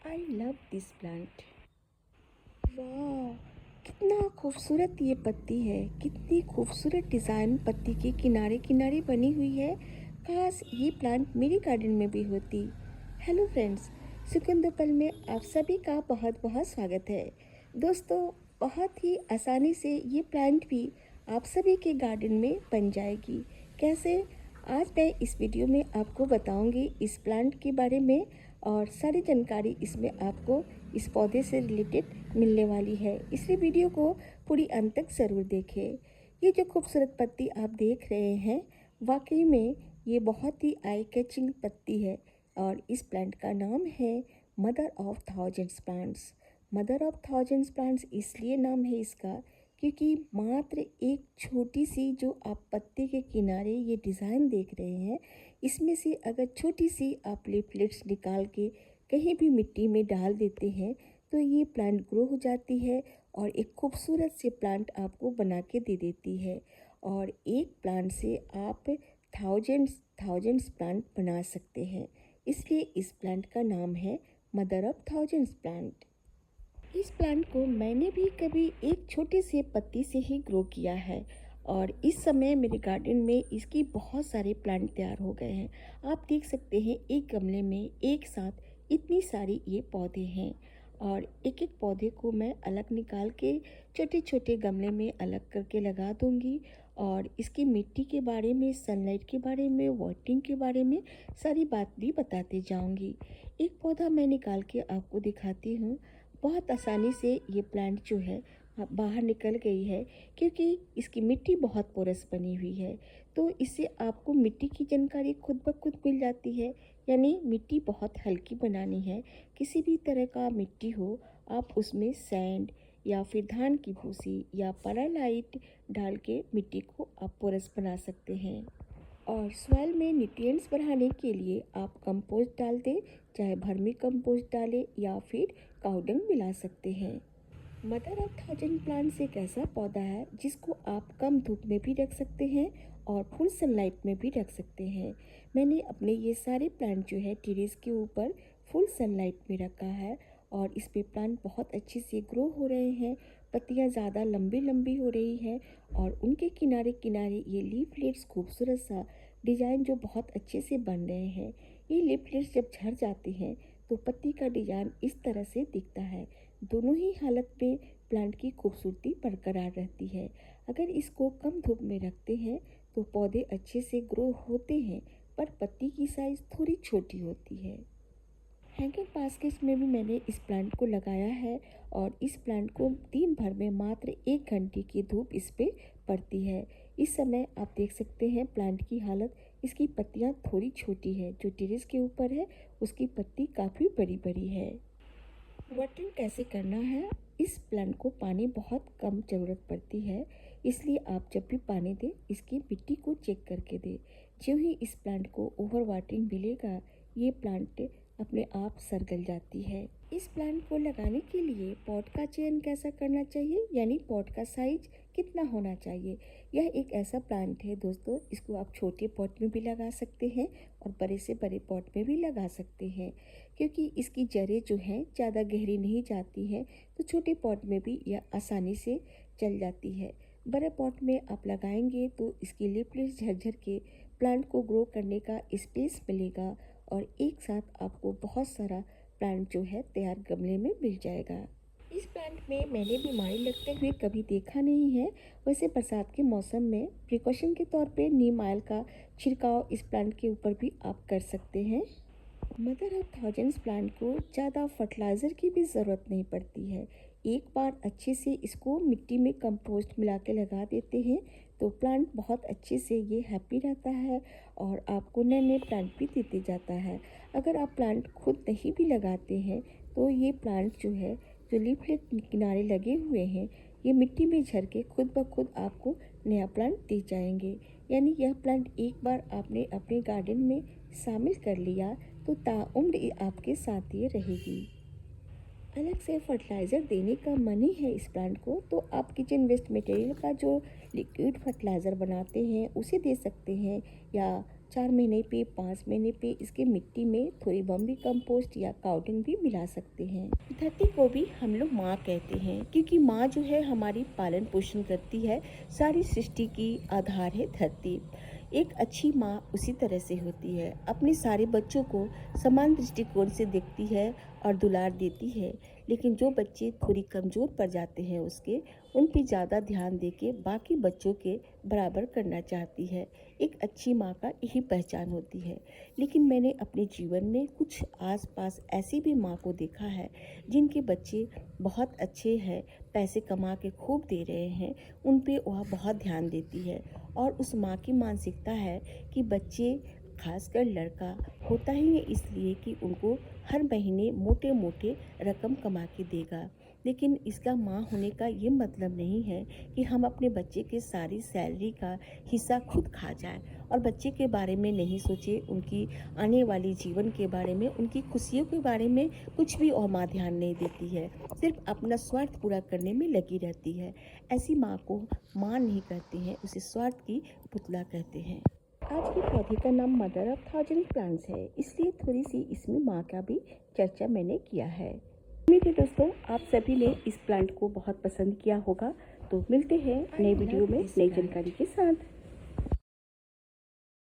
I love this plant. वाह, कितना खूबसूरत ये पत्ती है। कितनी खूबसूरत डिज़ाइन पत्ती के किनारे किनारे बनी हुई है। काश ये प्लांट मेरे गार्डन में भी होती। हेलो फ्रेंड्स, सुगंध पल में आप सभी का बहुत बहुत स्वागत है। दोस्तों, बहुत ही आसानी से ये प्लांट भी आप सभी के गार्डन में बन जाएगी। कैसे? आज मैं इस वीडियो में आपको बताऊंगी इस प्लांट के बारे में, और सारी जानकारी इसमें आपको इस पौधे से रिलेटेड मिलने वाली है। इसलिए वीडियो को पूरी अंत तक ज़रूर देखें। ये जो खूबसूरत पत्ती आप देख रहे हैं, वाकई में ये बहुत ही आई कैचिंग पत्ती है, और इस प्लांट का नाम है mother of thousands plants. Mother of thousands plants इसलिए नाम है इसका क्योंकि मात्र एक छोटी सी जो आप पत्ते के किनारे ये डिज़ाइन देख रहे हैं, इसमें से अगर छोटी सी आप लीफलेट्स निकाल के कहीं भी मिट्टी में डाल देते हैं तो ये प्लांट ग्रो हो जाती है और एक खूबसूरत से प्लांट आपको बना के दे देती है। और एक प्लांट से आप थाउजेंड्स प्लांट बना सकते हैं। इसलिए इस प्लांट का नाम है मदर ऑफ थाउजेंड्स प्लांट। इस प्लांट को मैंने भी कभी एक छोटे से पत्ती से ही ग्रो किया है, और इस समय मेरे गार्डन में इसकी बहुत सारे प्लांट तैयार हो गए हैं। आप देख सकते हैं एक गमले में एक साथ इतनी सारी ये पौधे हैं, और एक एक पौधे को मैं अलग निकाल के छोटे छोटे गमले में अलग करके लगा दूंगी। और इसकी मिट्टी के बारे में, सनलाइट के बारे में, वाटरिंग के बारे में सारी बात भी बताते जाऊंगी। एक पौधा मैं निकाल के आपको दिखाती हूँ। बहुत आसानी से ये प्लांट जो है बाहर निकल गई है, क्योंकि इसकी मिट्टी बहुत पोरस बनी हुई है। तो इससे आपको मिट्टी की जानकारी खुद ब खुद मिल जाती है। यानी मिट्टी बहुत हल्की बनानी है। किसी भी तरह का मिट्टी हो, आप उसमें सैंड या फिर धान की भूसी या परलाइट डाल के मिट्टी को आप पोरस बना सकते हैं। और सॉइल में न्यूट्रिएंट्स बढ़ाने के लिए आप कंपोस्ट डाल दें, चाहे वर्मी कंपोस्ट डालें या फिर काउडंग मिला सकते हैं। मदर ऑफ थाउजेंड प्लांट्स एक ऐसा पौधा है जिसको आप कम धूप में भी रख सकते हैं और फुल सनलाइट में भी रख सकते हैं। मैंने अपने ये सारे प्लांट जो है टेरेस के ऊपर फुल सनलाइट में रखा है, और इस पे प्लांट बहुत अच्छे से ग्रो हो रहे हैं। पत्तियाँ ज़्यादा लंबी लंबी हो रही है, और उनके किनारे किनारे ये लीफलेट्स खूबसूरत सा डिज़ाइन जो बहुत अच्छे से बन रहे हैं। ये लीफलेट्स जब झड़ जाते हैं तो पत्ती का डिज़ाइन इस तरह से दिखता है। दोनों ही हालत में प्लांट की खूबसूरती बरकरार रहती है। अगर इसको कम धूप में रखते हैं तो पौधे अच्छे से ग्रो होते हैं, पर पत्ती की साइज़ थोड़ी छोटी होती है। हैंगिंग बास्केट्स में भी मैंने इस प्लांट को लगाया है, और इस प्लांट को दिन भर में मात्र 1 घंटे की धूप इस पे पड़ती है। इस समय आप देख सकते हैं प्लांट की हालत, इसकी पत्तियां थोड़ी छोटी है। जो टेरेस के ऊपर है उसकी पत्ती काफ़ी बड़ी बड़ी है। वाटरिंग कैसे करना है? इस प्लांट को पानी बहुत कम ज़रूरत पड़ती है, इसलिए आप जब भी पानी दें इसकी मिट्टी को चेक करके दें। जो ही इस प्लांट को ओवर वाटरिंग मिलेगा, ये प्लांट अपने आप सरगल जाती है। इस प्लांट को लगाने के लिए पॉट का चयन कैसा करना चाहिए, यानी पॉट का साइज कितना होना चाहिए। यह एक ऐसा प्लांट है दोस्तों, इसको आप छोटे पॉट में भी लगा सकते हैं और बड़े से बड़े पॉट में भी लगा सकते हैं, क्योंकि इसकी जड़ें जो हैं ज़्यादा गहरी नहीं जाती हैं, तो छोटे पॉट में भी यह आसानी से चल जाती है। बड़े पॉट में आप लगाएंगे तो इसकी लीफलेट्स झरझर के प्लांट को ग्रो करने का स्पेस मिलेगा, और एक साथ आपको बहुत सारा प्लांट जो है तैयार गमले में मिल जाएगा। इस प्लांट में मैंने बीमारी लगते हुए कभी देखा नहीं है। वैसे बरसात के मौसम में प्रिकॉशन के तौर पे नीम ऑयल का छिड़काव इस प्लांट के ऊपर भी आप कर सकते हैं। मदर ऑफ थाउजेंड्स प्लांट को ज़्यादा फर्टिलाइज़र की भी ज़रूरत नहीं पड़ती है। एक बार अच्छे से इसको मिट्टी में कंपोस्ट मिला के लगा देते हैं तो प्लांट बहुत अच्छे से ये हैप्पी रहता है, और आपको नए नए प्लांट भी देते जाता है। अगर आप प्लांट खुद नहीं भी लगाते हैं तो ये प्लांट जो है, जो लीफलेट किनारे लगे हुए हैं, ये मिट्टी में झड़ के खुद ब खुद आपको नया प्लांट दे जाएंगे। यानी यह प्लांट एक बार आपने अपने गार्डन में शामिल कर लिया तो ताउम्र ये आपके साथ ये रहेगी। अलग से फर्टिलाइज़र देने का मन ही है इस प्लांट को, तो आप किचन वेस्ट मटेरियल का जो लिक्विड फर्टिलाइज़र बनाते हैं उसे दे सकते हैं, या 4 महीने पे 5 महीने पे इसके मिट्टी में थोड़ी वर्मी कंपोस्ट या काउडिंग भी मिला सकते हैं। धरती को भी हम लोग माँ कहते हैं क्योंकि माँ जो है हमारी पालन पोषण करती है। सारी सृष्टि की आधार है धरती। एक अच्छी माँ उसी तरह से होती है, अपने सारे बच्चों को समान दृष्टिकोण से देखती है और दुलार देती है। लेकिन जो बच्चे थोड़ी कमज़ोर पड़ जाते हैं उन पे ज़्यादा ध्यान देके बाकी बच्चों के बराबर करना चाहती है। एक अच्छी माँ का यही पहचान होती है। लेकिन मैंने अपने जीवन में कुछ आसपास ऐसी भी माँ को देखा है जिनके बच्चे बहुत अच्छे हैं, पैसे कमा के खूब दे रहे हैं, उन पे वह बहुत ध्यान देती है। और उस माँ की मानसिकता है कि बच्चे, खासकर लड़का, होता ही है इसलिए कि उनको हर महीने मोटे मोटे रकम कमा के देगा। लेकिन इसका माँ होने का ये मतलब नहीं है कि हम अपने बच्चे के सारी सैलरी का हिस्सा खुद खा जाएं और बच्चे के बारे में नहीं सोचे, उनकी आने वाली जीवन के बारे में, उनकी खुशियों के बारे में कुछ भी और माँ ध्यान नहीं देती है, सिर्फ अपना स्वार्थ पूरा करने में लगी रहती है। ऐसी माँ को माँ नहीं कहते हैं, उसे स्वार्थ की पुतला कहते हैं। आज के पौधे का नाम मदर ऑफ थाउजेंड प्लांट्स है, इसलिए थोड़ी सी इसमें माँ का भी चर्चा मैंने किया है। उम्मीद है दोस्तों आप सभी ने इस प्लांट को बहुत पसंद किया होगा। तो मिलते हैं नए वीडियो में नई जानकारी के साथ।